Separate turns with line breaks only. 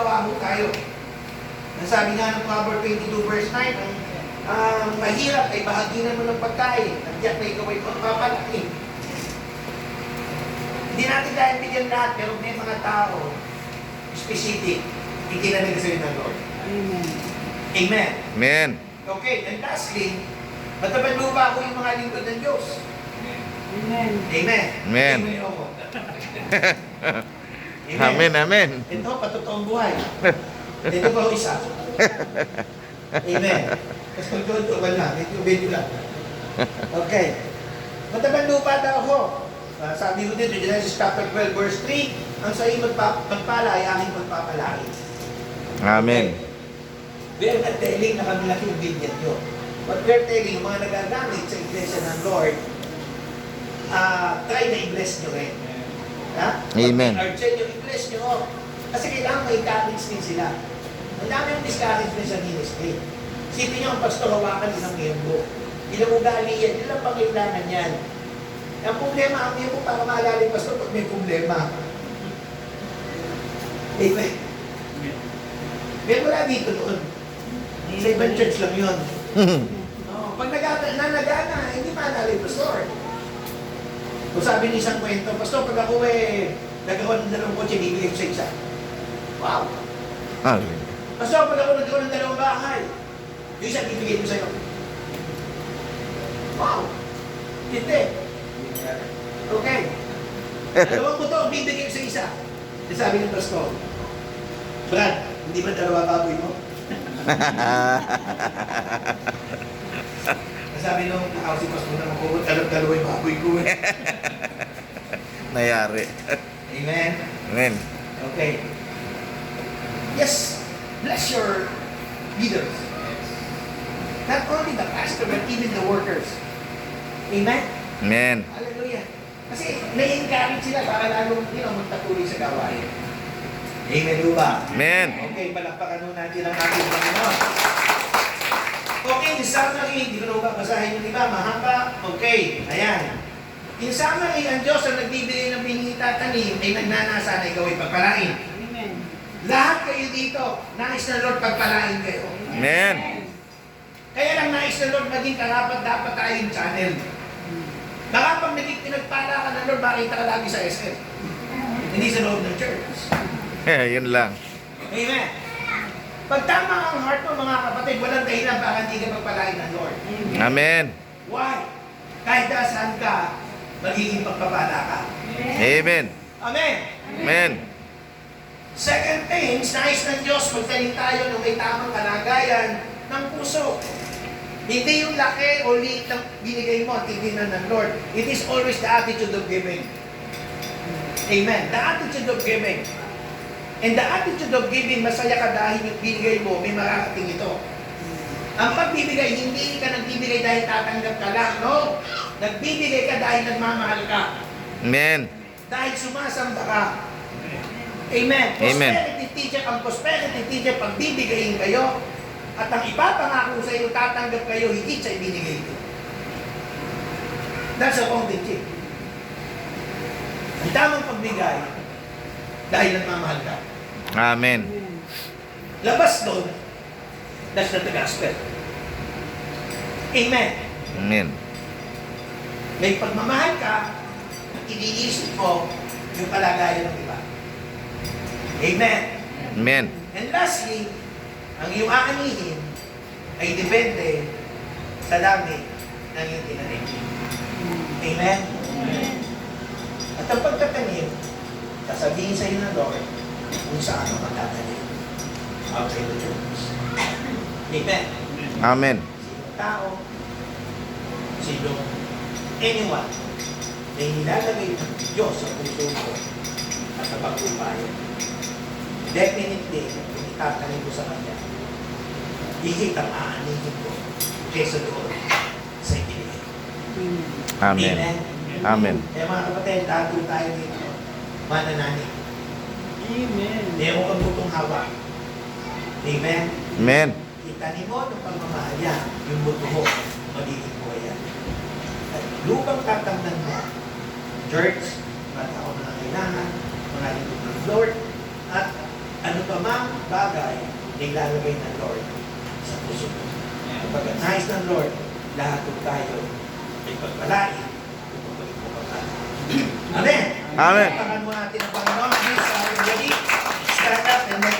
naawa mo tayo. Nasabi nga ng Proverbs 22 verse 9, ang mahirap ay bahaginan mo ng pagkain, at tiyak na ikaw ay pagpapalaki. Hindi natin dahil bigyan lahat, pero may mga tao, specific, itinalaga sa'yo ng Lord.
Amen.
Amen.
Amen.
Okay, and lastly, matabang lupa ko yung mga lingkod ng Diyos.
Amen.
Amen.
Amen. Amen, amen.
Ito, patotoong buhay. Ito pa ang isa. Amen. Tapos pag-jojo, wala. Medyo lang. Okay. Matabang lupa daw ako. Sabi ko dito, Genesis chapter 12, verse 3, ang sa'yo magpala ay aking magpapalain.
Amen.
We are not telling na kami laki yung binyan nyo. But we are telling mga nagagamit sa iglesia ng Lord, try na i-bless nyo rin. Ha?
Amen.
Pag-urge nyo, i-bless nyo. Kasi kailangan may encourage din sila. Ang dami yung discouragement sa ministry. Sipin nyo ang pastor, hawakan isang miyembro. Ilang ugali yan, ilang pangailangan yan. Ang problema, ang miyembro para maalala yung pastor pag may problema. Amen. Meron wala dito doon. Sa ibang church lang yun. Pag nagana, hindi maalala yung pastor. Kung sabi ni isang kwento, pastor, pag ako nagawa ng dalawang kotse, bibigay ko sa isa. Wow! Pastor, pag ako nagawa ng dalawang bahay, yung isa bibigay ko sa'yo. Wow! Hindi. Okay. Dalawang motor, bibigay ko sa isa. Sabi ng pastor, Brad, hindi ba dalawa baboy mo? Sabi nung si pastor na magkukot, alam dalawa yung baboy ko.
Nayari.
Amen?
Amen.
Okay. Yes, bless your leaders. Not only the pastor, but even the workers. Amen?
Amen.
Hallelujah. Kasi na-encourage sila para lalong magpatuloy sa gawain. Amen ba?
Amen.
Okay, palakpakan nun natin ang ating Panginoon. Okay, in summary, hindi ko na ba basahin yung iba, mahaba. Okay, ayan. In summary, ang Diyos ang nagbibigay ng pinitatanim ay nagnanasa na ikaw ay pagpalain.
Amen.
Lahat kayo dito, nais na Lord pagpalain kayo.
Amen.
Kaya lang nais na Lord maging karapat dapat tayong channel. Baka pag naging pinagpala ka na Lord, makita ka lagi sa SM. Hindi sa loob ng church.
Yun lang.
Amen. Pag tama ang heart mo mga kapatid, walang dahilan baka hindi ka pagpalain ng Lord.
Amen.
Why? Kahit saan ka, magiging pagpapala ka.
Amen.
Amen.
Amen.
Second things, nais ng Diyos magtanim tayo ng may tamang kalagayan ng puso. Hindi yung laki o liit na binigay mo at titignan ng Lord. It is always the attitude of giving. Amen. The attitude of giving. And the attitude of giving, masaya ka dahil yung binigay mo, may makakating ito. Ang pagbibigay, hindi ka nagbibigay dahil tatanggap ka lang. No. Nagbibigay ka dahil nagmamahal ka.
Amen.
Dahil sumasamba ka. Amen.
Amen.
Prosperity teacher, ang prosperity teacher, pagbibigayin kayo, at ang ipapangako sa iyo, tatanggap kayo, higit sa ibinigay ko. That's a foundation. Ang tamang pagbigay, dahil nagmamahal ka.
Amen.
Labas doon, that's not the gospel. Amen.
Amen.
May pagmamahal ka, iniisip mo yung kalagayan ng iba. Amen.
Amen.
And lastly, ang iyong aanihin ay depende sa dami ng iyong tinanim. Amen? At ang pagtatanim, sasabihin sa iyo ng Lord kung saan ang magtatanim. Outside the church. Amen?
Amen.
Sinong tao, sinong anyone na inilalagay ng Diyos sa puso mo at napagpupayan. Definitely, kung itatanim ko sa Kanya, higit ang aanihin ko kesa doon sa ibinigay.
Amen. Amen.
Kaya mga kapatid, tato tayo dito. Manananig.
Amen.
Hindi mo kang butong hawak. Amen?
Amen.
Itanim mo ng pagmamahal yan, yung buto mo, magiging buhay yan. At lupang tatamnan mo, church, mga tao na kailangan, mga lingkod ng Lord, at ano pa mang bagay na ilalagay ng Lord sa puso mo. Kapag nais ng Lord, lahat po tayo ay pagpalain. Amen.
Amen.
Takan mo natin ang Panginoon. Please,